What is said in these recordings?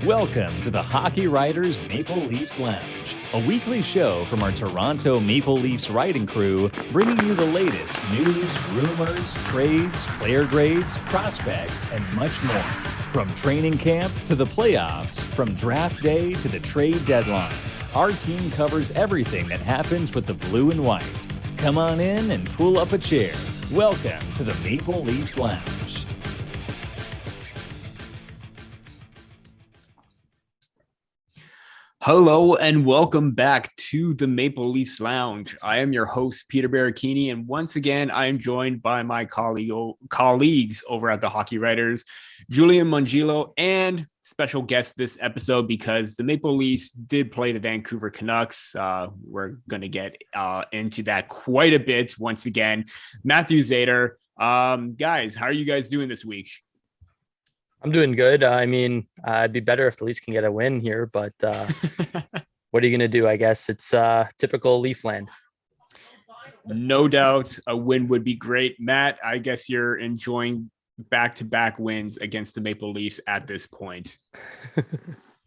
Welcome to the Hockey Writers Maple Leafs Lounge, a weekly show from our Toronto Maple Leafs writing crew, bringing you the latest news, rumors, trades, player grades, prospects, and much more. From training camp to the playoffs, from draft day to the trade deadline, our team covers everything that happens with the blue and white. Come on in and pull up a chair. Welcome to the Maple Leafs Lounge. Hello and welcome back to the Maple Leafs Lounge. I am your host, Peter Baracchini, and once again, I am joined by my colleagues over at the Hockey Writers, Julian, Mongillo, and special guest this episode because the Maple Leafs did play the Vancouver Canucks. We're going to get into that quite a bit once again. Matthew Zator. Guys, how are you guys doing this week? I'm doing good. I mean, it'd be better if the Leafs can get a win here, but what are you going to do? I guess it's typical Leafland. No doubt a win would be great. Matt, I guess you're enjoying back-to-back wins against the Maple Leafs at this point.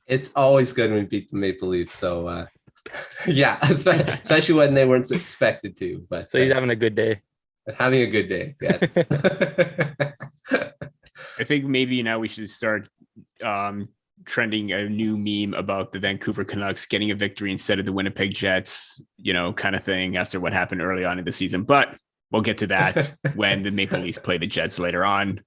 It's always good when we beat the Maple Leafs. So, yeah, especially when they weren't expected to. But so he's having a good day. Having a good day, yes. I think maybe now we should start trending a new meme about the Vancouver Canucks getting a victory instead of the Winnipeg Jets, kind of thing after what happened early on in the season. But we'll get to that when the Maple Leafs play the Jets later on.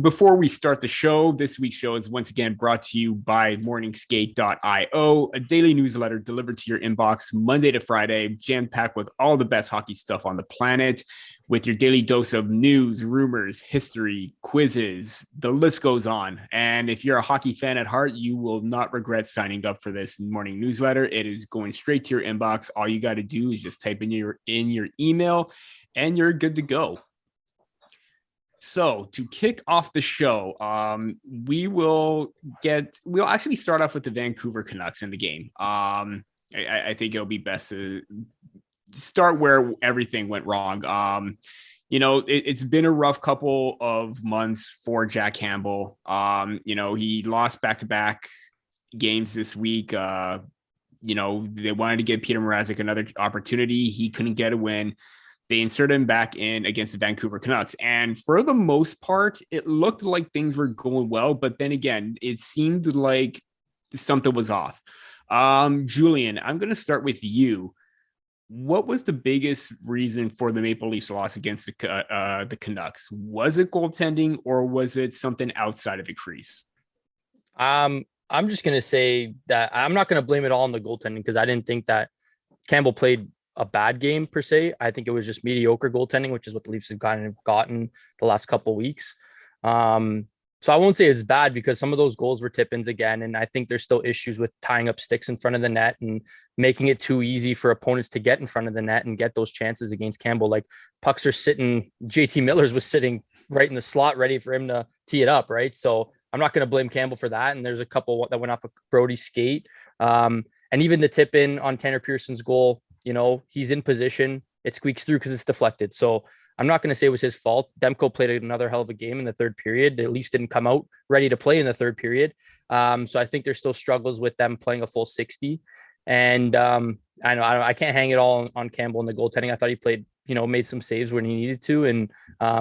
Before we start the show, this week's show is once again brought to you by morningskate.io, a daily newsletter delivered to your inbox Monday to Friday, jam-packed with all the best hockey stuff on the planet, with your daily dose of news, rumors, history, quizzes. The list goes on. And if you're a hockey fan at heart, you will not regret signing up for this morning newsletter. It is going straight to your inbox. All you got to do is just type in your email and you're good to go. So to kick off the show, we'll actually start off with the Vancouver Canucks in the game. I think it'll be best to start where everything went wrong. It's been a rough couple of months for Jack Campbell. He lost back-to-back games this week. They wanted to give Peter Mrazek another opportunity. He couldn't get a win. They inserted him back in against the Vancouver Canucks. And for the most part, it looked like things were going well. But then again, it seemed like something was off. Julian, I'm going to start with you. What was the biggest reason for the Maple Leafs loss against the Canucks? Was it goaltending or was it something outside of the crease? I'm just going to say that I'm not going to blame it all on the goaltending because I didn't think that Campbell played a bad game per se. I think it was just mediocre goaltending, which is what the Leafs have gotten the last couple of weeks. So I won't say it's bad because some of those goals were tip-ins again. And I think there's still issues with tying up sticks in front of the net and making it too easy for opponents to get in front of the net and get those chances against Campbell. Like pucks are sitting, JT Miller's was sitting right in the slot ready for him to tee it up. Right. So I'm not going to blame Campbell for that. And there's a couple that went off of Brody's skate. And even the tip in on Tanner Pearson's goal, he's in position. It squeaks through because it's deflected. So I'm not going to say it was his fault. Demko played another hell of a game in the third period. They at least didn't come out ready to play in the third period. So I think there's still struggles with them playing a full 60. And I can't hang it all on Campbell in the goaltending. I thought he played, made some saves when he needed to. And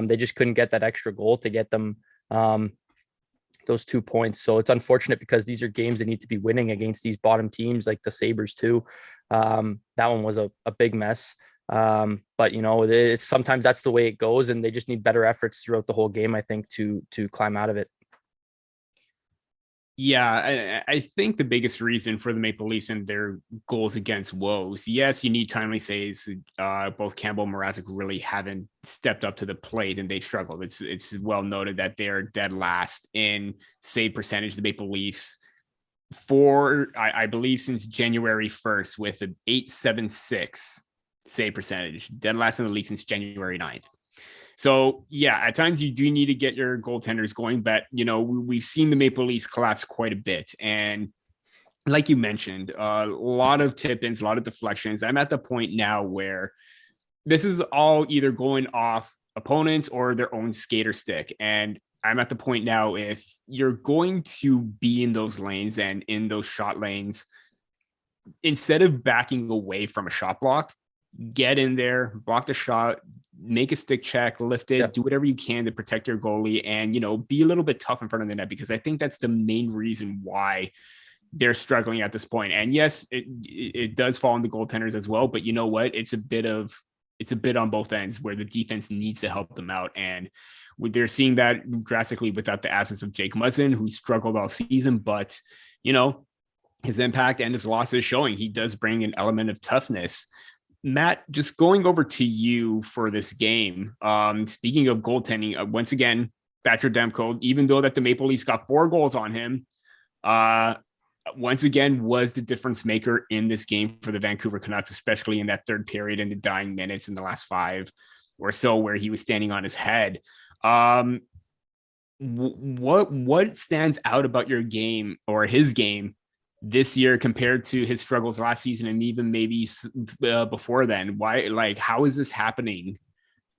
they just couldn't get that extra goal to get them those 2 points. So it's unfortunate because these are games that need to be winning against these bottom teams like the Sabres too. That one was a big mess. But it's sometimes that's the way it goes and they just need better efforts throughout the whole game, I think, to climb out of it. Yeah, I think the biggest reason for the Maple Leafs and their goals against woes, yes, you need timely saves. Both Campbell and Mrazek really haven't stepped up to the plate and they struggled. It's well noted that they're dead last in save percentage, the Maple Leafs, for I believe since January 1st with an .876 save percentage, dead last in the league since January 9th. So yeah, at times you do need to get your goaltenders going, but we've seen the Maple Leafs collapse quite a bit. And like you mentioned, a lot of tip-ins, a lot of deflections. I'm at the point now where this is all either going off opponents or their own skater stick. And I'm at the point now, if you're going to be in those lanes and in those shot lanes, instead of backing away from a shot block, get in there, block the shot, make a stick check, lift it, do whatever you can to protect your goalie, and, you know, be a little bit tough in front of the net, because I think that's the main reason why they're struggling at this point. And yes, it does fall on the goaltenders as well, but you know what? It's a bit on both ends where the defense needs to help them out. And they're seeing that drastically without the absence of Jake Muzzin, who struggled all season, but, you know, his impact and his losses showing he does bring an element of toughness. Matt, just going over to you for this game. Speaking of goaltending, once again, Thatcher Demko, even though that the Maple Leafs got 4 goals on him, once again was the difference maker in this game for the Vancouver Canucks, especially in that third period in the dying minutes in the last 5 or so, where he was standing on his head. What stands out about your game or his game this year compared to his struggles last season, and even maybe before then? Why, like, how is this happening?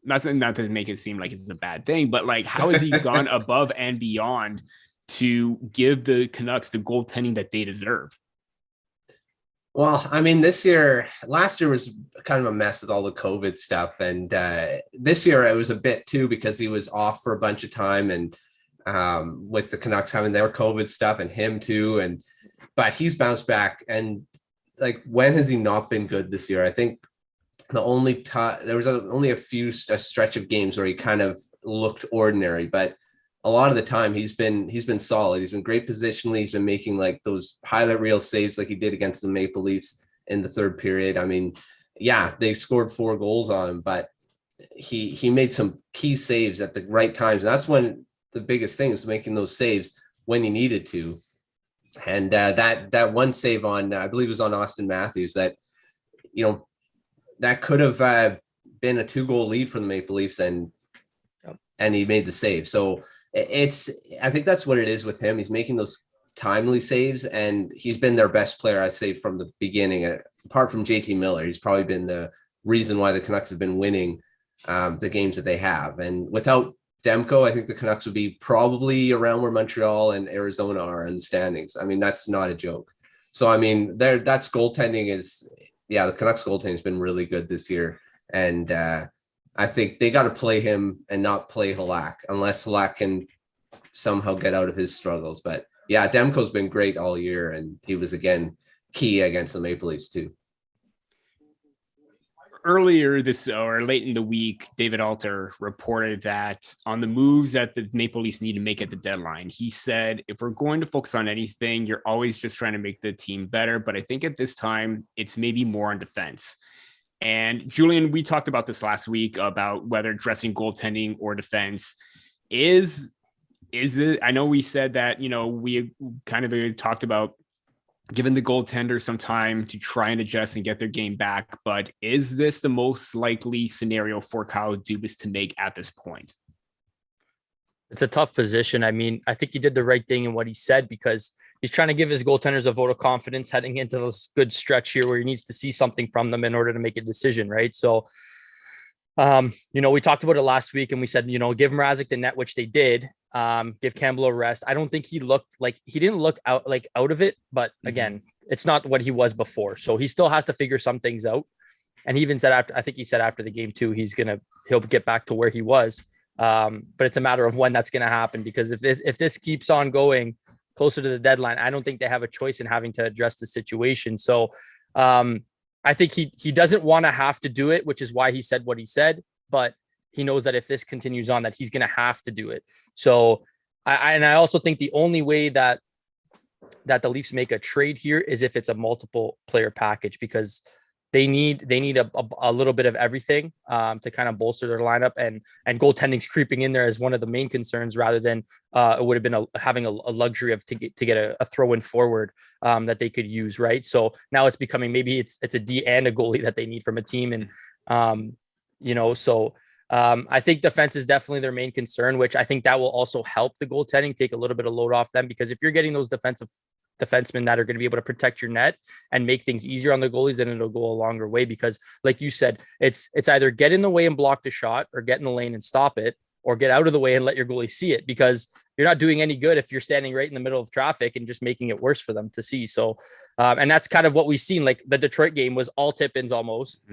Not to make it seem like it's a bad thing, but like, how has he gone above and beyond to give the Canucks the goaltending that they deserve? Well, I mean, last year was kind of a mess with all the COVID stuff. And this year it was a bit too, because he was off for a bunch of time, and with the Canucks having their COVID stuff and him too. But he's bounced back. And like, when has he not been good this year? I think the only time there was only a stretch of games where he kind of looked ordinary, but a lot of the time he's been solid. He's been great positionally. He's been making like those highlight reel saves like he did against the Maple Leafs in the third period. I mean, yeah, they scored 4 goals on him, but he made some key saves at the right times. And that's when the biggest thing is making those saves when he needed to. And that one save on, I believe it was on Austin Matthews, that, you know, that could have been a 2-goal lead for the Maple Leafs, and he made the save. So I think that's what it is with him. He's making those timely saves, and he's been their best player, I'd say, from the beginning. Apart from JT Miller, he's probably been the reason why the Canucks have been winning the games that they have. And without Demko, I think the Canucks would be probably around where Montreal and Arizona are in the standings. I mean, that's not a joke. So, I mean, that's goaltending the Canucks goaltending has been really good this year. And I think they got to play him and not play Halak, unless Halak can somehow get out of his struggles. But yeah, Demko's been great all year, and he was, again, key against the Maple Leafs too. Earlier late in the week, David Alter reported that on the moves that the Maple Leafs need to make at the deadline, he said, if we're going to focus on anything, you're always just trying to make the team better. But I think at this time, it's maybe more on defense. And Julian, we talked about this last week about whether addressing goaltending or defense is it. I know we said that, you know, we kind of talked about giving the goaltender some time to try and adjust and get their game back. But is this the most likely scenario for Kyle Dubas to make at this point? It's a tough position. I mean, I think he did the right thing in what he said, because he's trying to give his goaltenders a vote of confidence heading into this good stretch here where he needs to see something from them in order to make a decision, right? So, you know, we talked about it last week, and we said, you know, give Mrazek the net, which they did. Give Campbell a rest. I don't think he didn't look out of it, but again, it's not what he was before. So he still has to figure some things out. And he even said after the game too, he'll get back to where he was. But it's a matter of when that's going to happen, because if this keeps on going closer to the deadline, I don't think they have a choice in having to address the situation. So, I think he doesn't want to have to do it, which is why he said what he said, but he knows that if this continues on, that he's going to have to do it. So I also think the only way that the Leafs make a trade here is if it's a multiple player package, because they need a little bit of everything to kind of bolster their lineup, and goaltending's creeping in there as one of the main concerns, rather than it would have been having a luxury of to get a throw in forward that they could use, right? So now it's becoming, maybe it's a D and a goalie that they need from a team, and you know, so I think defense is definitely their main concern, which I think that will also help the goaltending take a little bit of load off them, because if you're getting those defensemen that are going to be able to protect your net and make things easier on the goalies, then it'll go a longer way. Because like you said, it's either get in the way and block the shot, or get in the lane and stop it. or get out of the way and let your goalie see it, because you're not doing any good if you're standing right in the middle of traffic and just making it worse for them to see. So, and that's kind of what we've seen. Like the Detroit game was all tip-ins almost,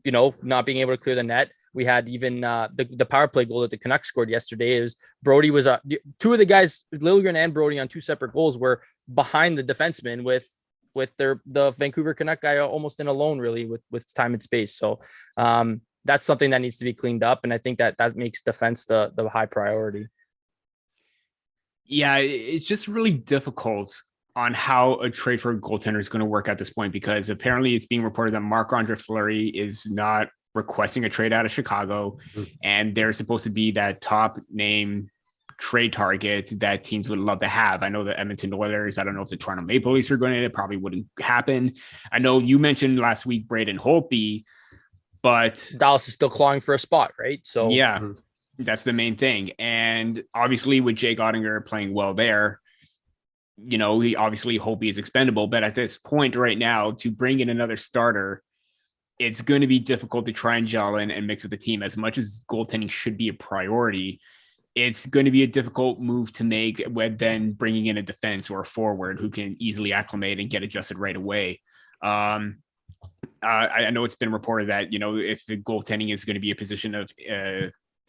not being able to clear the net. We had even the power play goal that the Canucks scored yesterday. Is Brody was two of the guys, Liljegren and Brody, on two separate goals were behind the defenseman with the Vancouver Canuck guy almost in alone, really, with time and space. So that's something that needs to be cleaned up, and I think that makes defense the high priority. Yeah, it's just really difficult on how a trade for a goaltender is going to work at this point, because apparently it's being reported that Marc-Andre Fleury is not requesting a trade out of Chicago, and they're supposed to be that top name trade target that teams would love to have. I know the Edmonton Oilers, I don't know if the Toronto Maple Leafs are going to, it probably wouldn't happen. I know you mentioned last week Braden Holtby, but Dallas is still clawing for a spot, right? So yeah, that's the main thing. And obviously with Jake Ottinger playing well there, he obviously Holtby is expendable, but at this point right now, to bring in another starter, it's going to be difficult to try and gel in and mix with the team. As much as goaltending should be a priority, it's going to be a difficult move to make when then bringing in a defense or a forward who can easily acclimate and get adjusted right away. I know it's been reported that, if the goaltending is going to be a position of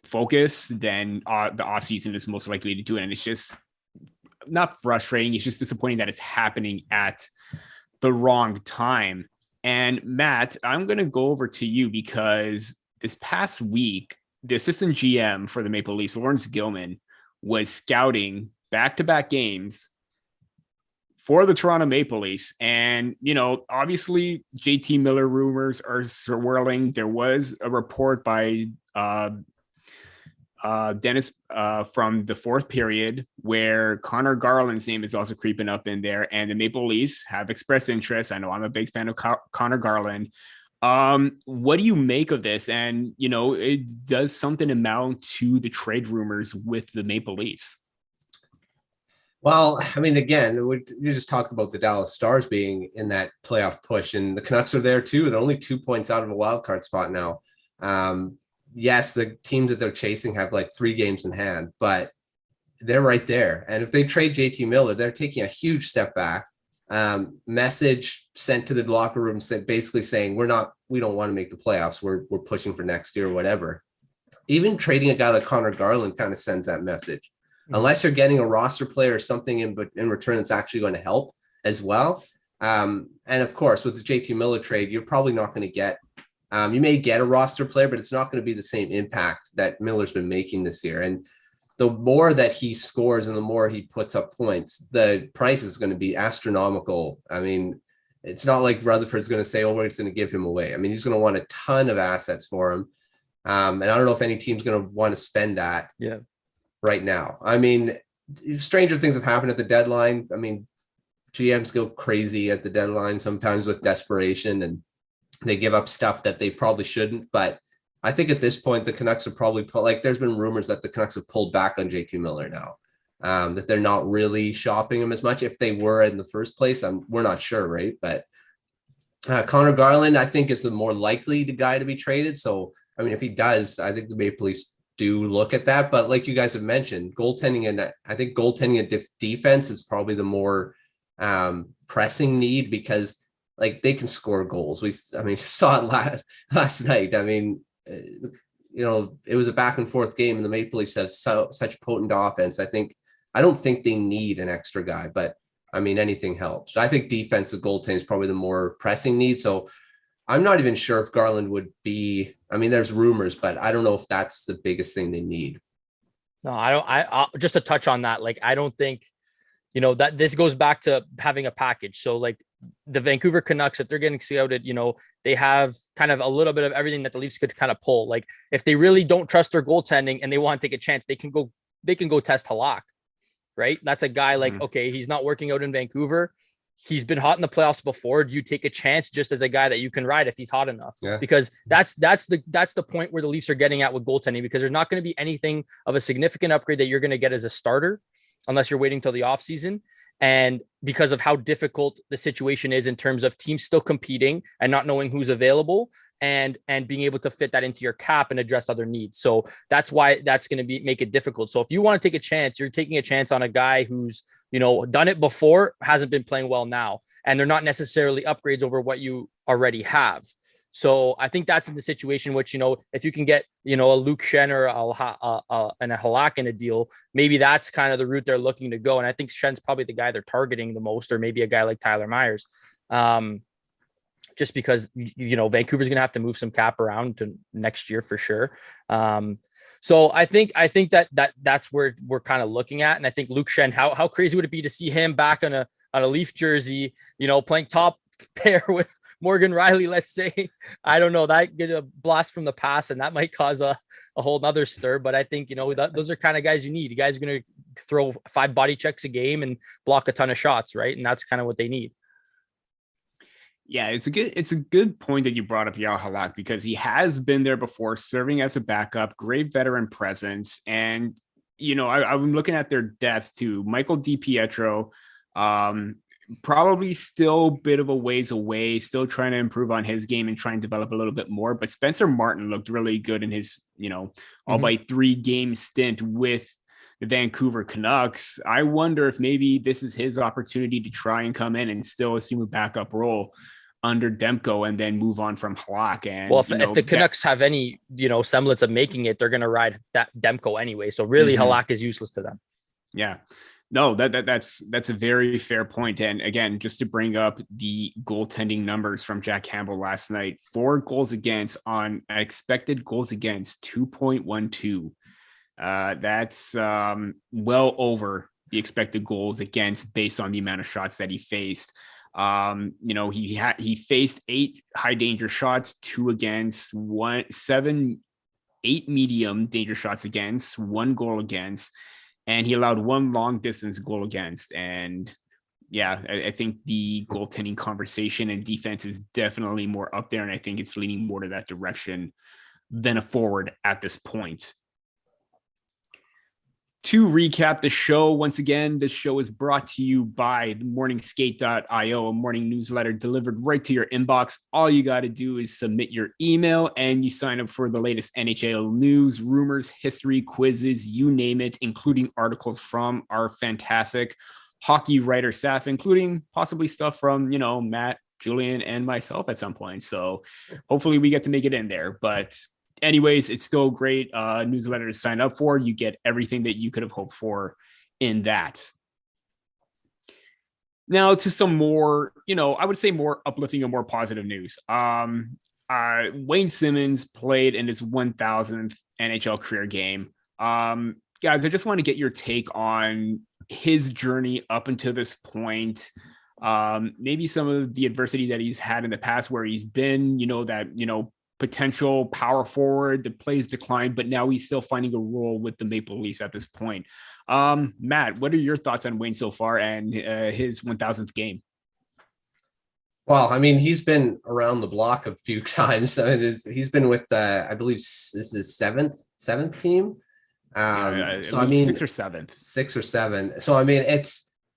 focus, then the off season is most likely to do it. And it's just not frustrating. It's just disappointing that it's happening at the wrong time. And Matt, I'm going to go over to you, because this past week, the assistant GM for the Maple Leafs, Laurence Gilman, was scouting back-to-back games for the Toronto Maple Leafs. And, obviously JT Miller rumors are swirling. There was a report by Dennis from the fourth period where Conor Garland's name is also creeping up in there, and the Maple Leafs have expressed interest. I know I'm a big fan of Conor Garland. What do you make of this? And, it does something amount to the trade rumors with the Maple Leafs? Well, I mean, again, you just talked about the Dallas Stars being in that playoff push, and the Canucks are there too. They're only 2 points out of a wild card spot now. Yes, the teams that they're chasing have like 3 games in hand, but they're right there. And if they trade JT Miller, they're taking a huge step back. Message sent to the locker room basically saying, we don't want to make the playoffs. We're pushing for next year or whatever. Even trading a guy like Conor Garland kind of sends that message. Unless you're getting a roster player or something in return that's actually going to help as well. And of course, with the JT Miller trade, you're probably not going to get, you may get a roster player, but it's not going to be the same impact that Miller's been making this year. And the more that he scores and the more he puts up points, the price is going to be astronomical. I mean, it's not like Rutherford's going to say, we're just going to give him away. I mean, he's going to want a ton of assets for him. And I don't know if any team's going to want to spend that right now. I mean, stranger things have happened at the deadline. I mean, GMs go crazy at the deadline sometimes with desperation, and they give up stuff that they probably shouldn't. But I think at this point, the Canucks have probably there's been rumors that the Canucks have pulled back on JT Miller now, that they're not really shopping him as much. If they were in the first place, we're not sure, right? But Conor Garland, I think, is the more likely guy to be traded. So, I mean, if he does, I think the Maple Leafs do look at that. But like you guys have mentioned, goaltending and defense is probably the more pressing need, because like they can score goals. We saw it last night. I mean, it was a back and forth game, and the Maple Leafs have such potent offense. I don't think they need an extra guy, but I mean, anything helps. I think defensive goaltending is probably the more pressing need. So I'm not even sure if Garland would be, I mean, there's rumors, but I don't know if that's the biggest thing they need. No, I don't. I just to touch on that, like, I don't think, that this goes back to having a package. So like the Vancouver Canucks, if they're getting scouted, they have kind of a little bit of everything that the Leafs could kind of pull. Like if they really don't trust their goaltending and they want to take a chance, they can go test Halak, right? That's a guy like, okay, he's not working out in Vancouver. He's been hot in the playoffs before. Do you take a chance just as a guy that you can ride if he's hot enough? Yeah. Because that's the point where the Leafs are getting at with goaltending, because there's not going to be anything of a significant upgrade that you're going to get as a starter unless you're waiting till the off season. And because of how difficult the situation is in terms of teams still competing and not knowing who's available, and being able to fit that into your cap and address other needs. So that's why that's going to make it difficult. So if you want to take a chance, you're taking a chance on a guy who's, done it before, hasn't been playing well now, and they're not necessarily upgrades over what you already have. So I think that's in the situation which, if you can get, a Luke Schenn or and a Halak in a deal, maybe that's kind of the route they're looking to go. And I think Schenn's probably the guy they're targeting the most, or maybe a guy like Tyler Myers. Just because, Vancouver's going to have to move some cap around to next year for sure. So I think that's where we're kind of looking at. And I think Luke Schenn, how crazy would it be to see him back on a Leaf jersey, playing top pair with Morgan Riley, let's say. I don't know, that get a blast from the past, and that might cause a whole nother stir. But I think, those are kind of guys you need. You guys are going to throw 5 body checks a game and block a ton of shots, right? And that's kind of what they need. Yeah, it's a good point that you brought up Yao Halak, because he has been there before, serving as a backup, great veteran presence. And, I'm looking at their depth too. Michael DiPietro, probably still a bit of a ways away, still trying to improve on his game and try and develop a little bit more. But Spencer Martin looked really good in his, all by 3 game stint with the Vancouver Canucks. I wonder if maybe this is his opportunity to try and come in and still assume a backup role under Demko and then move on from Halak. And if the Canucks have any, semblance of making it, they're going to ride that Demko anyway. So really Halak is useless to them. Yeah. No, that's a very fair point. And again, just to bring up the goaltending numbers from Jack Campbell last night, 4 goals against on expected goals against 2.12. That's well over the expected goals against based on the amount of shots that he faced. He faced 8 high danger shots, 2 against, 8 medium danger shots against, 1 goal against, and he allowed 1 long distance goal against. And yeah, I think the goaltending conversation and defense is definitely more up there. And I think it's leaning more to that direction than a forward at this point. To recap the show, once again, this show is brought to you by morningskate.io, a morning newsletter delivered right to your inbox. All you got to do is submit your email and you sign up for the latest NHL news, rumors, history, quizzes, you name it, including articles from our fantastic hockey writer staff, including possibly stuff from, Matt, Julian, and myself at some point. So hopefully we get to make it in there. But anyways, it's still a great newsletter to sign up for. You get everything that you could have hoped for in that. Now to some more, I would say more uplifting and more positive news. Wayne Simmonds played in his 1000th NHL career game. Guys, I just want to get your take on his journey up until this point. Maybe some of the adversity that he's had in the past where he's been, potential power forward, the plays declined, but now he's still finding a role with the Maple Leafs at this point. Matt, what are your thoughts on Wayne so far and his 1000th game? Well, I mean, he's been around the block a few times. I mean, he's been with, I believe this is his seventh team. So I mean, 6th or 7th. 6 or 7. So I mean,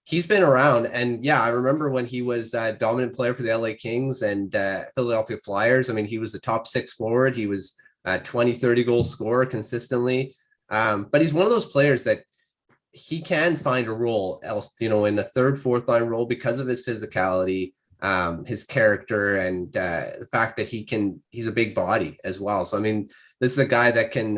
he's been around, and yeah, I remember when he was a dominant player for the LA Kings and Philadelphia Flyers. I mean, he was the top 6 forward. He was a 20, 30 goal scorer consistently. But he's one of those players that he can find a role else, in the 3rd, 4th line role because of his physicality, his character, and the fact that he's a big body as well. So, I mean, this is a guy that can,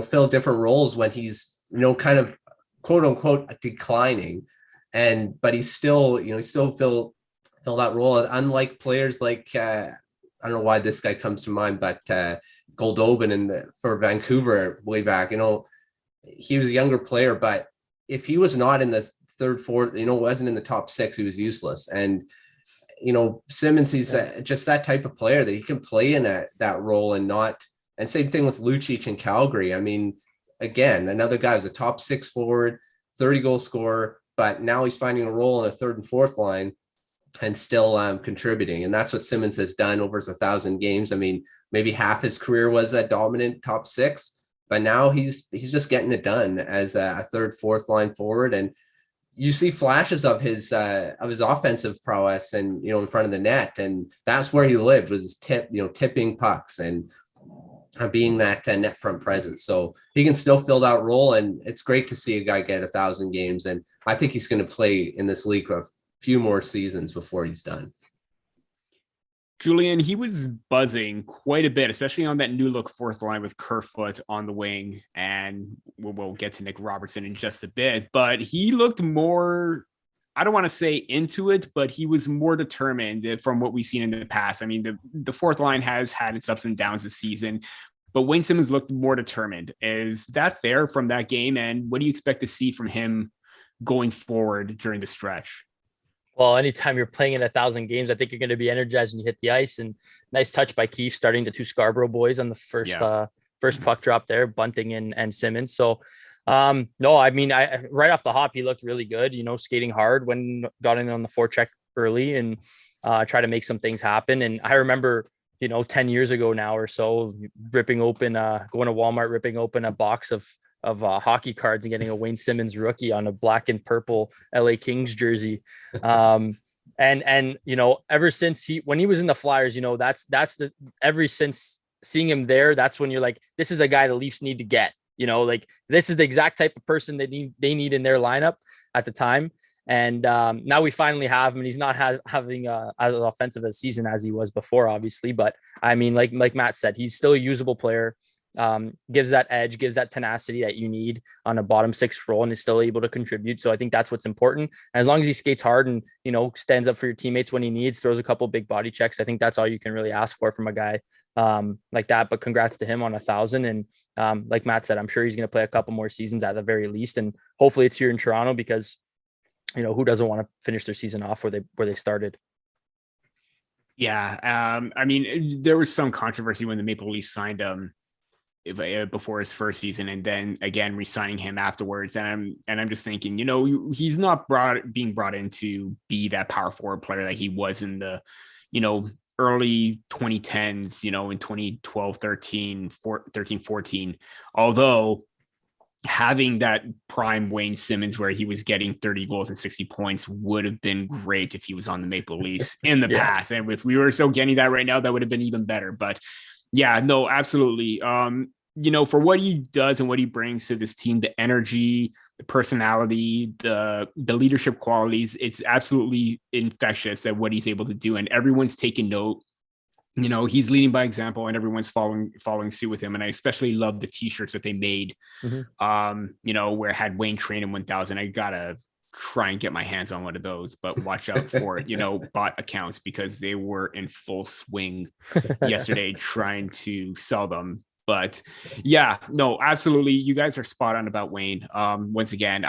fill different roles when he's, kind of quote unquote declining. But he's still, fill that role. And unlike players like, I don't know why this guy comes to mind, but Goldobin for Vancouver way back, he was a younger player, but if he was not in the 3rd, 4th, wasn't in the top 6, he was useless. And, Simmonds, he's just that type of player that he can play in that role and same thing with Lucic in Calgary. I mean, again, another guy who's a top 6 forward, 30 goal scorer, but now he's finding a role in a 3rd and 4th line and still contributing. And that's what Simmonds has done over his 1,000 games. I mean, maybe half his career was that dominant top 6, but now he's just getting it done as a 3rd, 4th line forward. And, you see flashes of his offensive prowess and, in front of the net. And that's where he lived, was tipping pucks and being that net front presence. So he can still fill that role. And it's great to see a guy get 1,000 games. And I think he's going to play in this league a few more seasons before he's done. Julian, he was buzzing quite a bit, especially on that new look fourth line with Kerfoot on the wing. And we'll get to Nick Robertson in just a bit, but he looked more, I don't want to say into it, but he was more determined from what we've seen in the past. I mean, the fourth line has had its ups and downs this season, but Wayne Simmonds looked more determined. Is that fair from that game? And what do you expect to see from him going forward during the stretch? Well, anytime you're playing in 1,000 games, I think you're going to be energized when you hit the ice. And nice touch by Keefe, starting the two Scarborough boys on the first puck drop there, Bunting and Simmonds. So, no, I mean, right off the hop, he looked really good. Skating hard when got in on the forecheck early and try to make some things happen. And I remember, 10 years ago now or so, ripping open, going to Walmart, ripping open a box of hockey cards and getting a Wayne Simmonds rookie on a black and purple LA Kings jersey. And ever since when he was in the Flyers, since seeing him there, that's when you're like, this is a guy the Leafs need to get, this is the exact type of person they need in their lineup at the time. And now we finally have him, and he's not having as offensive a season as he was before, obviously. But I mean, like Matt said, he's still a usable player. Gives that edge, gives that tenacity that you need on a bottom six role, and is still able to contribute. So I think that's what's important. And as long as he skates hard and, stands up for your teammates when he needs, throws a couple big body checks, I think that's all you can really ask for from a guy like that. But congrats to him on 1,000. And like Matt said, I'm sure he's going to play a couple more seasons at the very least. And hopefully it's here in Toronto, because, who doesn't want to finish their season off where they started? Yeah. I mean, there was some controversy when the Maple Leafs signed him before his first season, and then again re-signing him afterwards. And I'm just thinking, he's not being brought in to be that power forward player that he was in the, early 2010s, in 2012, 13, 14. Although having that prime Wayne Simmonds where he was getting 30 goals and 60 points would have been great if he was on the Maple Leafs in the past. And if we were still getting that right now, that would have been even better. But yeah, no, absolutely. For what he does and what he brings to this team, the energy, the personality, the leadership qualities, it's absolutely infectious at what he's able to do. And everyone's taking note. He's leading by example, and everyone's following suit with him. And I especially love the t-shirts that they made, where it had Wayne training 1,000. I gotta try and get my hands on one of those, but watch out for bot accounts, because they were in full swing yesterday trying to sell them. But yeah, no, absolutely, you guys are spot on about Wayne. Once again,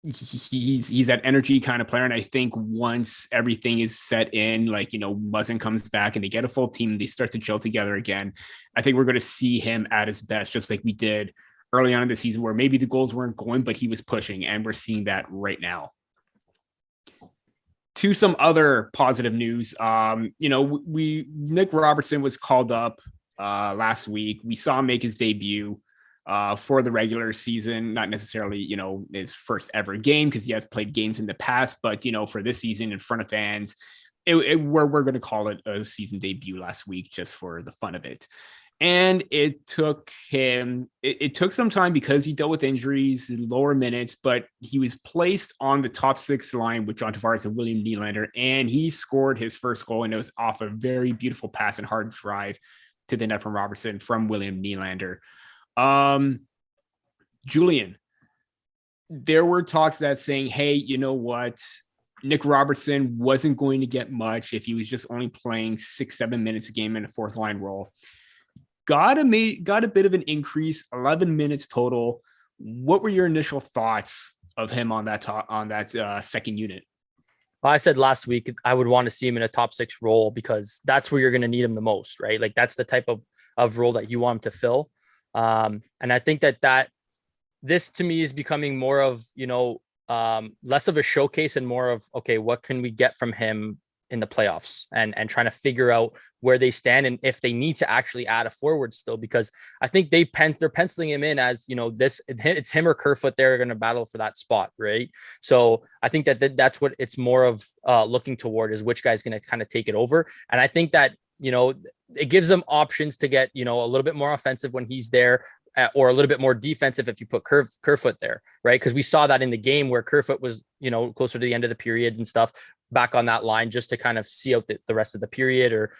he's that energy kind of player, and I think once everything is set in, Muzzin comes back and they get a full team, they start to gel together again, I think we're going to see him at his best, just like we did early on in the season, where maybe the goals weren't going, but he was pushing, and we're seeing that right now. To some other positive news, Nick Robertson was called up last week. We saw him make his debut for the regular season, not necessarily, his first ever game, because he has played games in the past, but, for this season in front of fans, we're going to call it a season debut last week, just for the fun of it. And it took him, it took some time because he dealt with injuries, lower minutes, but he was placed on the top six line with John Tavares and William Nylander, and he scored his first goal, and it was off a very beautiful pass and hard drive to the net from Robertson from William Nylander. Julian, there were talks that saying, hey, you know what? Nick Robertson wasn't going to get much if he was just only playing 6-7 minutes a game in a fourth line role. Got a bit of an increase, 11 minutes total. What were your initial thoughts of him on that second unit? Well, I said last week I would want to see him in a top six role, because that's where you're going to need him the most, right? Like, that's the type of role that you want him to fill. And I think that this to me is becoming more of, less of a showcase and more of, okay, what can we get from him in the playoffs, and trying to figure out where they stand and if they need to actually add a forward still, because I think they're penciling him in as, it's him or Kerfoot. They're going to battle for that spot. Right. So I think that's what it's more of looking toward, is which guy's going to kind of take it over. And I think that, it gives them options to get, a little bit more offensive when he's there, or a little bit more defensive if you put Kerfoot there, right? Because we saw that in the game where Kerfoot was, closer to the end of the period and stuff, back on that line just to kind of see out the rest of the period, or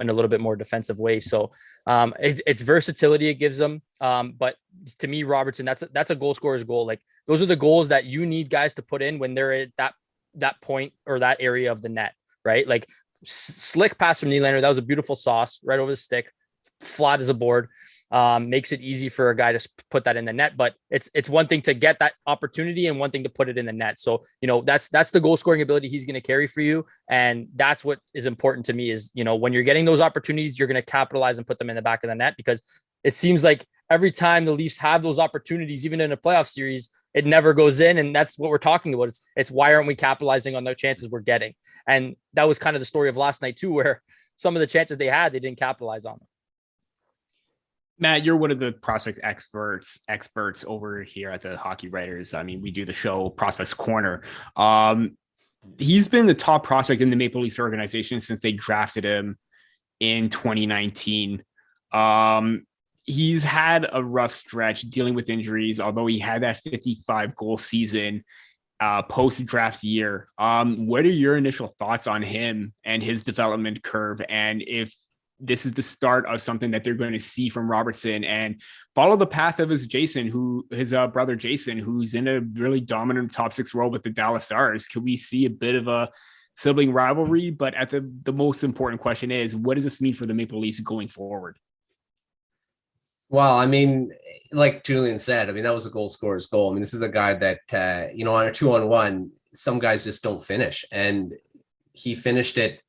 in a little bit more defensive way. So it's versatility it gives them. But to me, Robertson, that's a goal scorer's goal. Like, those are the goals that you need guys to put in when they're at that point or that area of the net, right? Like, slick pass from Nylander. That was a beautiful sauce right over the stick, flat as a board. Makes it easy for a guy to put that in the net, but it's one thing to get that opportunity and one thing to put it in the net. So, that's the goal scoring ability he's going to carry for you. And that's what is important to me is, when you're getting those opportunities, you're going to capitalize and put them in the back of the net, because it seems like every time the Leafs have those opportunities, even in a playoff series, it never goes in. And that's what we're talking about. It's why aren't we capitalizing on the chances we're getting? And that was kind of the story of last night too, where some of the chances they had, they didn't capitalize on them. Matt, you're one of the prospect experts over here at the Hockey Writers. I mean, we do the show Prospects Corner. He's been the top prospect in the Maple Leafs organization since they drafted him in 2019. He's had a rough stretch dealing with injuries, although he had that 55 goal season post-draft year. What are your initial thoughts on him and his development curve, and if this is the start of something that they're going to see from Robertson and follow the path of his brother Jason, who's in a really dominant top six role with the Dallas Stars? Could we see a bit of a sibling rivalry? But at the most important question is, what does this mean for the Maple Leafs going forward? Well, I mean, like Julian said, I mean, that was a goal scorer's goal. I mean, this is a guy that, on a 2-on-1, some guys just don't finish, and he finished it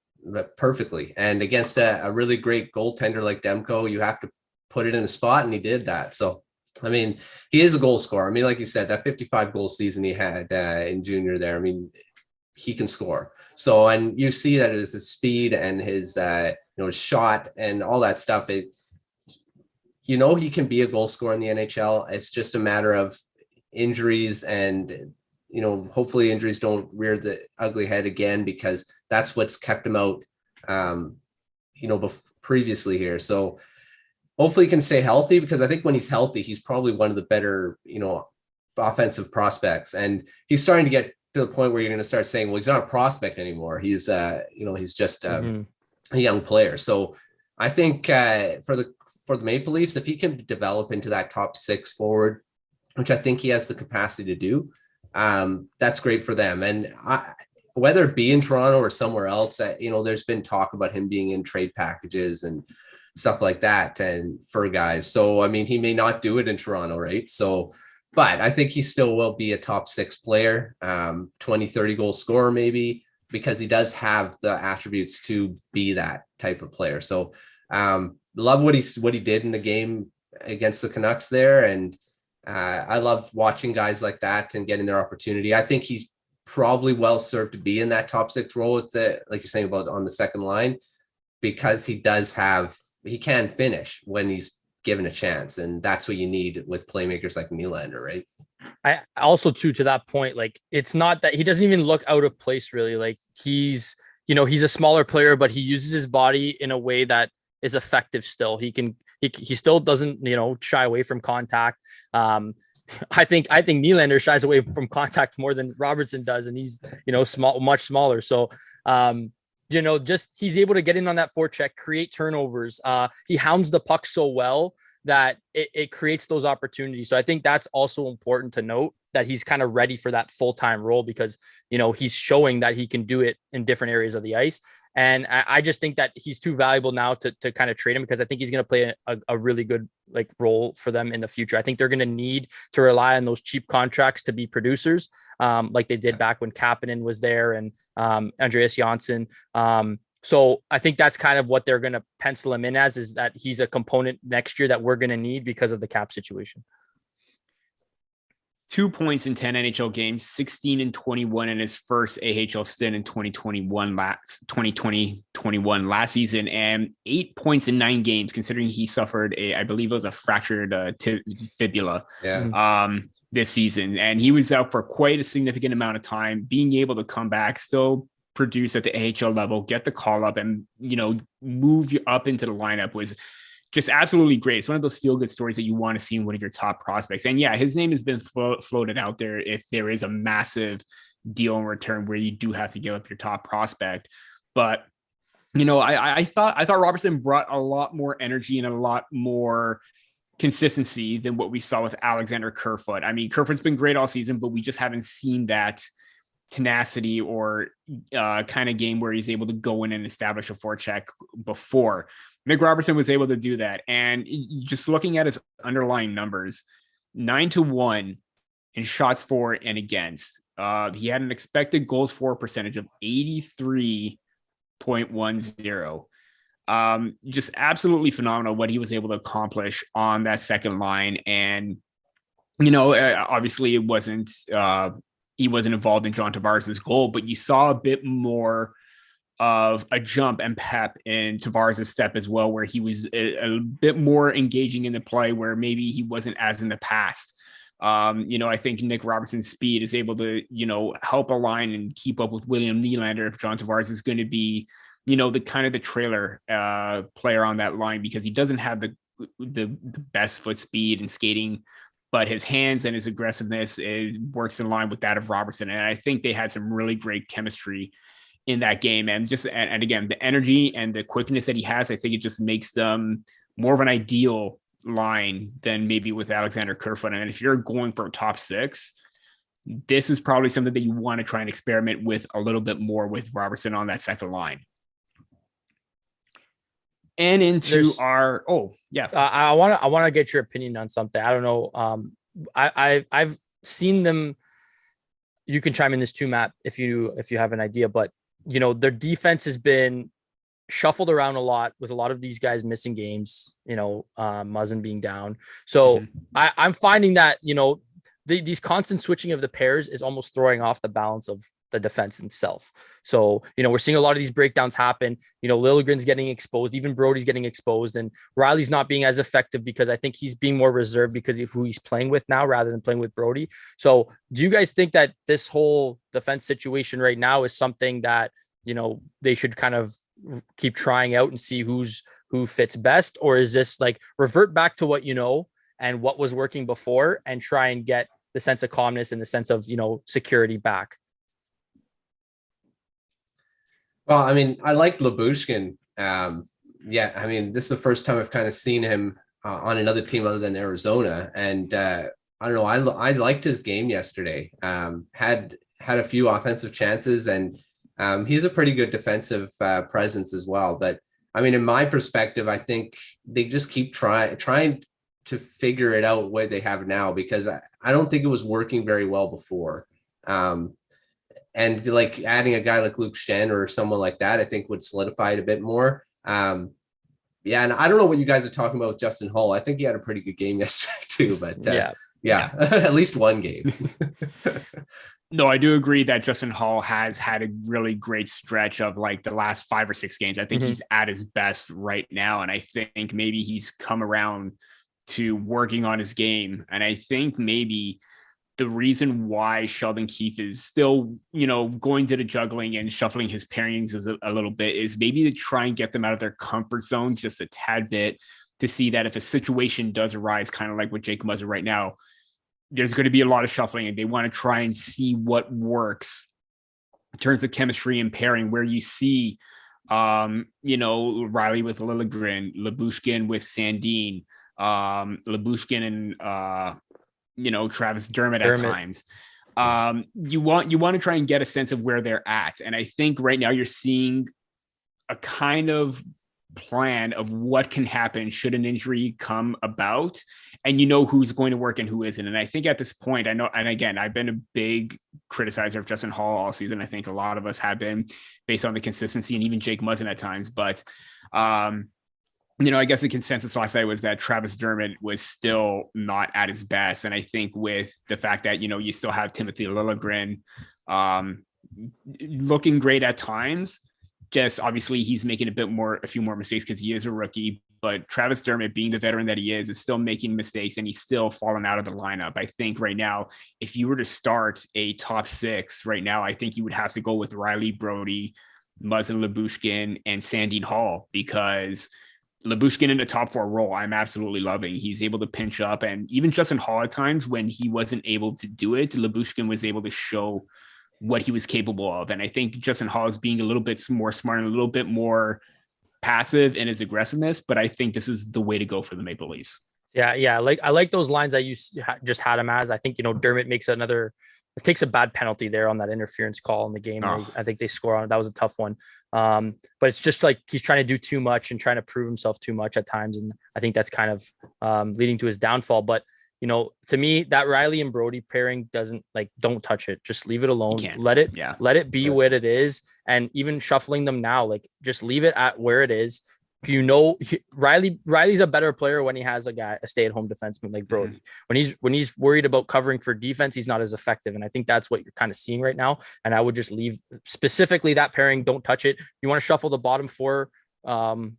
perfectly. And against a really great goaltender like Demko, you have to put it in a spot, and he did that. So, I mean, he is a goal scorer. I mean, like you said, that 55 goal season he had in junior there, I mean, he can score. So, and you see that with his speed and his, his shot and all that stuff. He can be a goal scorer in the NHL. It's just a matter of injuries, and, hopefully injuries don't rear the ugly head again, because that's what's kept him out, previously here. So hopefully he can stay healthy, because I think when he's healthy, he's probably one of the better, offensive prospects. And he's starting to get to the point where you're going to start saying, well, he's not a prospect anymore. He's, he's just a young player. So I think for the Maple Leafs, if he can develop into that top six forward, which I think he has the capacity to do, that's great for them. And whether it be in Toronto or somewhere else, there's been talk about him being in trade packages and stuff like that, and for guys. So, I mean, he may not do it in Toronto, right? So, but I think he still will be a top six player, 20, 30 goal scorer maybe, because he does have the attributes to be that type of player. So, love what he did in the game against the Canucks there. And I love watching guys like that and getting their opportunity. I think he's probably well served to be in that top six role with like you're saying about on the second line, because he can finish when he's given a chance. And that's what you need with playmakers like Nylander, right? I also to that point, like, it's not that he doesn't even look out of place really. Like, he's a smaller player, but he uses his body in a way that is effective still. He still doesn't, shy away from contact. I think Nylander shies away from contact more than Robertson does, and he's, much smaller. So, just he's able to get in on that forecheck, create turnovers. He hounds the puck so well that it creates those opportunities. So I think that's also important to note, that he's kind of ready for that full-time role, because, he's showing that he can do it in different areas of the ice. And I just think that he's too valuable now to kind of trade him, because I think he's going to play a really good role for them in the future. I think they're going to need to rely on those cheap contracts to be producers, like they did back when Kapanen was there and Andreas Janssen. So I think that's kind of what they're going to pencil him in as, is that he's a component next year that we're going to need because of the cap situation. 2 points in 10 NHL games, 16 and 21 in his first AHL stint in 2021 last season, and 8 points in 9 games, considering he suffered I believe it was a fractured fibula this season. And he was out for quite a significant amount of time. Being able to come back, still produce at the AHL level, get the call up, and, move you up into the lineup was just absolutely great. It's one of those feel-good stories that you want to see in one of your top prospects. And yeah, his name has been floated out there if there is a massive deal in return where you do have to give up your top prospect. But, I thought Robertson brought a lot more energy and a lot more consistency than what we saw with Alexander Kerfoot. I mean, Kerfoot's been great all season, but we just haven't seen that tenacity or kind of game where he's able to go in and establish a forecheck before. Nick Robertson was able to do that. And just looking at his underlying numbers, 9-1 in shots for and against. He had an expected goals for percentage of 83.10. Just absolutely phenomenal what he was able to accomplish on that second line. And, obviously it wasn't, he wasn't involved in John Tavares' goal, but you saw a bit more of a jump and pep in Tavares' step as well, where he was a bit more engaging in the play where maybe he wasn't as in the past. I think Nick Robertson's speed is able to, help align and keep up with William Nylander if John Tavares is going to be, the kind of the trailer player on that line, because he doesn't have the best foot speed and skating, but his hands and his aggressiveness works in line with that of Robertson. And I think they had some really great chemistry in that game. And again, the energy and the quickness that he has, I think it just makes them more of an ideal line than maybe with Alexander Kerfoot. And if you're going for a top 6, this is probably something that you want to try and experiment with a little bit more with Robertson on that second line. And into I want to get your opinion on something. I don't know. I've seen them. You can chime in this too, Matt, if you have an idea, but their defense has been shuffled around a lot with a lot of these guys missing games, Muzzin being down. So I'm finding that, these constant switching of the pairs is almost throwing off the balance of the defense itself. So, we're seeing a lot of these breakdowns happen. Liljegren's getting exposed, even Brody's getting exposed, and Riley's not being as effective because I think he's being more reserved because of who he's playing with now rather than playing with Brody. So do you guys think that this whole defense situation right now is something that, they should kind of keep trying out and see who fits best? Or is this like revert back to what and what was working before and try and get the sense of calmness and the sense of, security back? Well, I mean, I like Lyubushkin. This is the first time I've kind of seen him on another team other than Arizona. And I don't know, I liked his game yesterday. Had a few offensive chances, and he's a pretty good defensive presence as well. But I mean, in my perspective, I think they just keep trying to figure it out what they have now, because I don't think it was working very well before. And like adding a guy like Luke Shen or someone like that, I think would solidify it a bit more. And I don't know what you guys are talking about with Justin Hull. I think he had a pretty good game yesterday too, but at least one game. No, I do agree that Justin Hull has had a really great stretch of like the last 5 or 6 games. I think he's at his best right now. And I think maybe he's come around to working on his game. And I think maybe the reason why Sheldon Keefe is still, going to the juggling and shuffling his pairings a little bit is maybe to try and get them out of their comfort zone just a tad bit, to see that if a situation does arise, kind of like with Jake Muzzin right now, there's going to be a lot of shuffling, and they want to try and see what works in terms of chemistry and pairing, where you see, Riley with Liljegren, Lyubushkin with Sandin, Lyubushkin and, Travis Dermott at times. You want to try and get a sense of where they're at. And I think right now you're seeing a kind of plan of what can happen should an injury come about, and who's going to work and who isn't. And I think at this point, I know, and again, I've been a big criticizer of Justin Hull all season. I think a lot of us have been, based on the consistency, and even Jake Muzzin at times. But I guess the consensus last night was that Travis Dermott was still not at his best. And I think with the fact that, you still have Timothy Liljegren looking great at times, just obviously he's making a few more mistakes because he is a rookie, but Travis Dermott, being the veteran that he is still making mistakes, and he's still falling out of the lineup. I think right now, if you were to start a top six right now, I think you would have to go with Riley Brody, Muzzin Lyubushkin, and Sandine Hall, because Lyubushkin in the top four role, I'm absolutely loving. He's able to pinch up, and even Justin Hall at times when he wasn't able to do it, Lyubushkin was able to show what he was capable of. And I think Justin Hall is being a little bit more smart and a little bit more passive in his aggressiveness, but I think this is the way to go for the Maple Leafs. Yeah. I like those lines that you just had him as. I think, Dermott takes a bad penalty there on that interference call in the game. I think they score on it. That was a tough one. But it's just like he's trying to do too much and trying to prove himself too much at times. And I think that's kind of leading to his downfall. But, to me, that Riley and Brody pairing don't touch it. Just leave it alone. Let it be what it is. And even shuffling them now, just leave it at where it is. Riley's a better player when he has a stay-at-home defenseman like Brody. When he's worried about covering for defense, he's not as effective. And I think that's what you're kind of seeing right now. And I would just leave specifically that pairing. Don't touch it. You want to shuffle the bottom four pairs,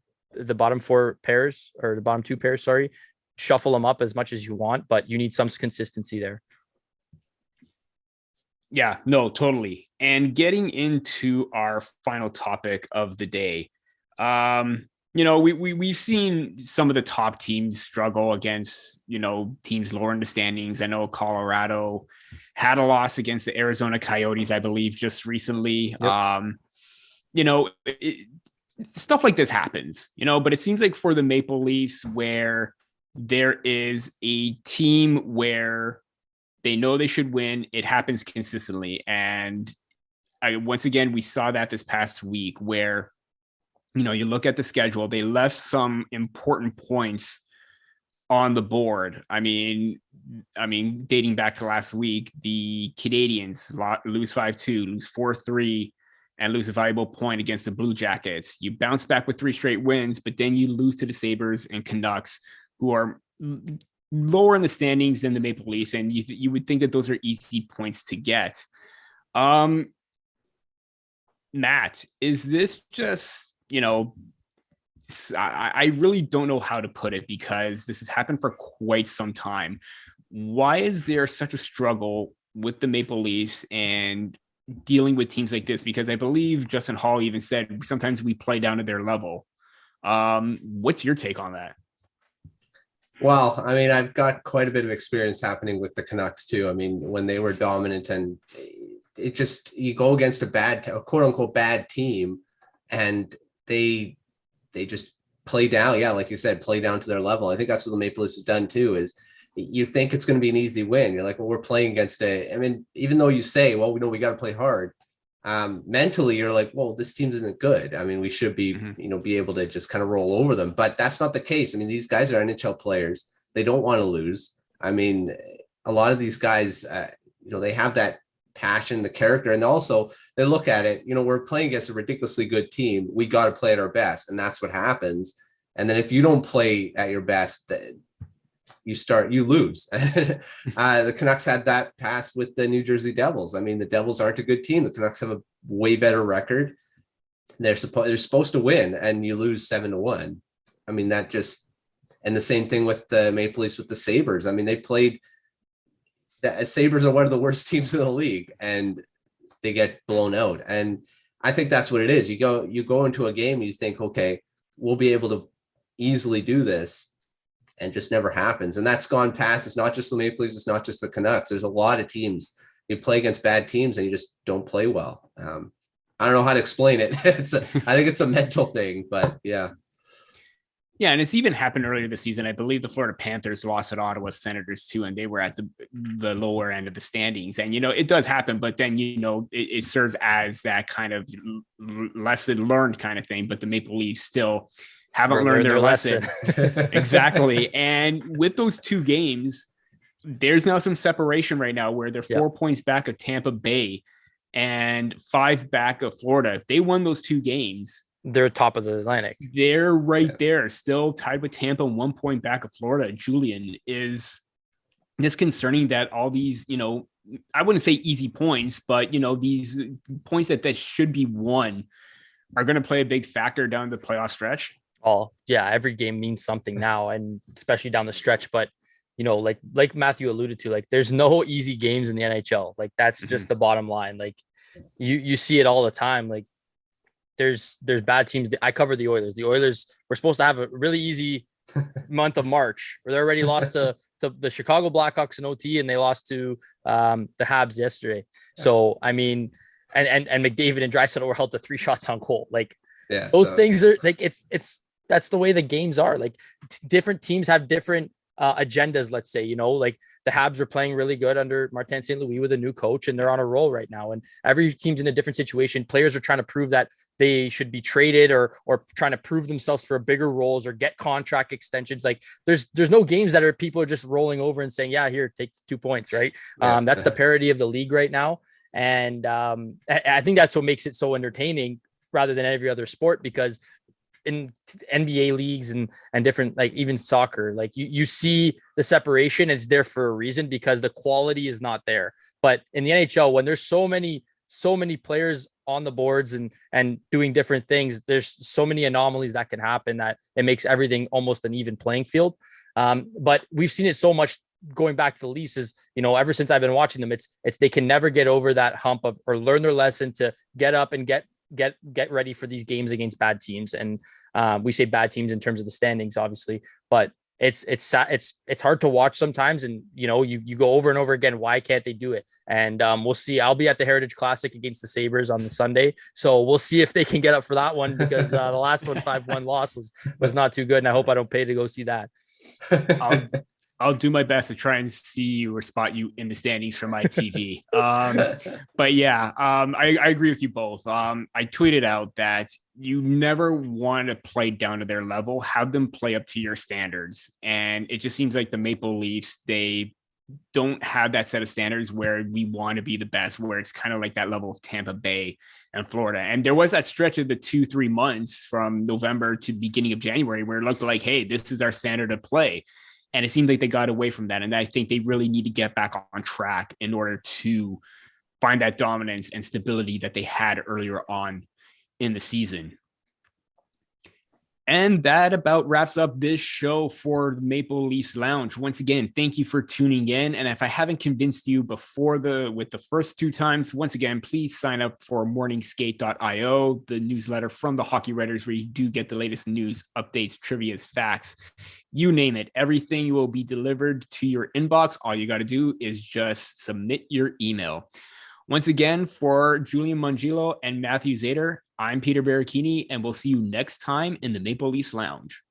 or the bottom two pairs, sorry. Shuffle them up as much as you want, but you need some consistency there. Yeah, no, totally. And getting into our final topic of the day, we've seen some of the top teams struggle against, teams lower in the standings. I know Colorado had a loss against the Arizona Coyotes, I believe, just recently. Yep. Stuff like this happens, but it seems like for the Maple Leafs, where there is a team where they know they should win, it happens consistently. And once again, we saw that this past week where, you look at the schedule, they left some important points on the board. I mean, dating back to last week, the Canadiens lose 5-2, lose 4-3, and lose a valuable point against the Blue Jackets. You bounce back with 3 straight wins, but then you lose to the Sabres and Canucks, who are lower in the standings than the Maple Leafs, and you would think that those are easy points to get. Matt, is this just, I really don't know how to put it, because this has happened for quite some time. Why is there such a struggle with the Maple Leafs and dealing with teams like this? Because I believe Justin Hall even said sometimes we play down to their level. What's your take on that? Well, I've got quite a bit of experience happening with the Canucks too. When they were dominant, and it just, you go against a quote unquote bad team, and they just play down. Yeah, like you said, play down to their level. I think that's what the Maple Leafs have done too, is you think it's going to be an easy win. You're like, well, we're playing against even though you say, well, we know we got to play hard, mentally you're like, well, this team isn't good. We should be, be able to just kind of roll over them, but that's not the case. These guys are NHL players. They don't want to lose. A lot of these guys, they have that passion, the character, and also they look at it, we're playing against a ridiculously good team. We got to play at our best. And that's what happens. And then if you don't play at your best, you lose. The Canucks had that past with the New Jersey Devils. The Devils aren't a good team. The Canucks have a way better record. They're supposed to win, and you lose 7-1. That just, and the same thing with the Maple Leafs with the Sabres. They played, the Sabres are one of the worst teams in the league, and they get blown out. And I think that's what it is. You go into a game and you think, okay, we'll be able to easily do this, and just never happens. And that's gone past. It's not just the Maple Leafs. It's not just the Canucks. There's a lot of teams. You play against bad teams and you just don't play well. I don't know how to explain it. I think it's a mental thing, but yeah. Yeah, and it's even happened earlier this season. I believe the Florida Panthers lost at Ottawa Senators too, and they were at the lower end of the standings. And, it does happen, but then, it serves as that kind of lesson learned kind of thing. But the Maple Leafs still haven't learned their lesson. Exactly. And with those 2 games, there's now some separation right now where they're 4 points back of Tampa Bay and 5 back of Florida. If they won those 2 games, They're top of the Atlantic. They're right there, still tied with Tampa, 1 point back of Florida. Julian, is this concerning that all these, I wouldn't say easy points, but these points that should be won are going to play a big factor down the playoff stretch? Oh yeah, every game means something now, and especially down the stretch. But like Matthew alluded to, like there's no easy games in the NHL. Like that's just the bottom line. Like you see it all the time. Like there's bad teams. I cover the Oilers. The Oilers were supposed to have a really easy month of March, where they already lost to the Chicago Blackhawks in OT, and they lost to the Habs yesterday. So I mean, and McDavid and Draisaitl were held to 3 shots on goal. Like those things are like that's the way the games are. Like different teams have different agendas. Let's say like the Habs are playing really good under Martin St. Louis with a new coach, and they're on a roll right now. And every team's in a different situation. Players are trying to prove that they should be traded or trying to prove themselves for bigger roles or get contract extensions. Like there's no games that people are just rolling over and saying, yeah, here, take 2 points. Right. That's the parity of the league right now. And I think that's what makes it so entertaining rather than every other sport, because in NBA leagues and different, like even soccer, like you see the separation, it's there for a reason, because the quality is not there. But in the NHL, when there's so many players on the boards and doing different things, there's so many anomalies that can happen that it makes everything almost an even playing field. But we've seen it so much going back to the Leafs is, ever since I've been watching them, it's they can never get over that hump of, or learn their lesson to get up and get ready for these games against bad teams. And we say bad teams in terms of the standings, obviously, but it's hard to watch sometimes. And, you go over and over again, why can't they do it? And we'll see. I'll be at the Heritage Classic against the Sabres on the Sunday. So we'll see if they can get up for that one, because the last one, 5-1 loss was not too good. And I hope I don't pay to go see that. I'll do my best to try and see you or spot you in the standings from my TV. But yeah, I agree with you both. I tweeted out that you never want to play down to their level, have them play up to your standards. And it just seems like the Maple Leafs, they don't have that set of standards where we want to be the best, where it's kind of like that level of Tampa Bay and Florida. And there was that stretch of the 2-3 months from November to beginning of January where it looked like, hey, this is our standard of play. And it seems like they got away from that. And I think they really need to get back on track in order to find that dominance and stability that they had earlier on in the season. And that about wraps up this show for the Maple Leafs Lounge. Once again, thank you for tuning in. And if I haven't convinced you with the first 2 times, once again, please sign up for morningskate.io, the newsletter from the Hockey Writers, where you do get the latest news, updates, trivia, facts, you name it. Everything will be delivered to your inbox. All you got to do is just submit your email. Once again, for Julian Mongillo and Matthew Zator, I'm Peter Baracchini, and we'll see you next time in the Maple Leafs Lounge.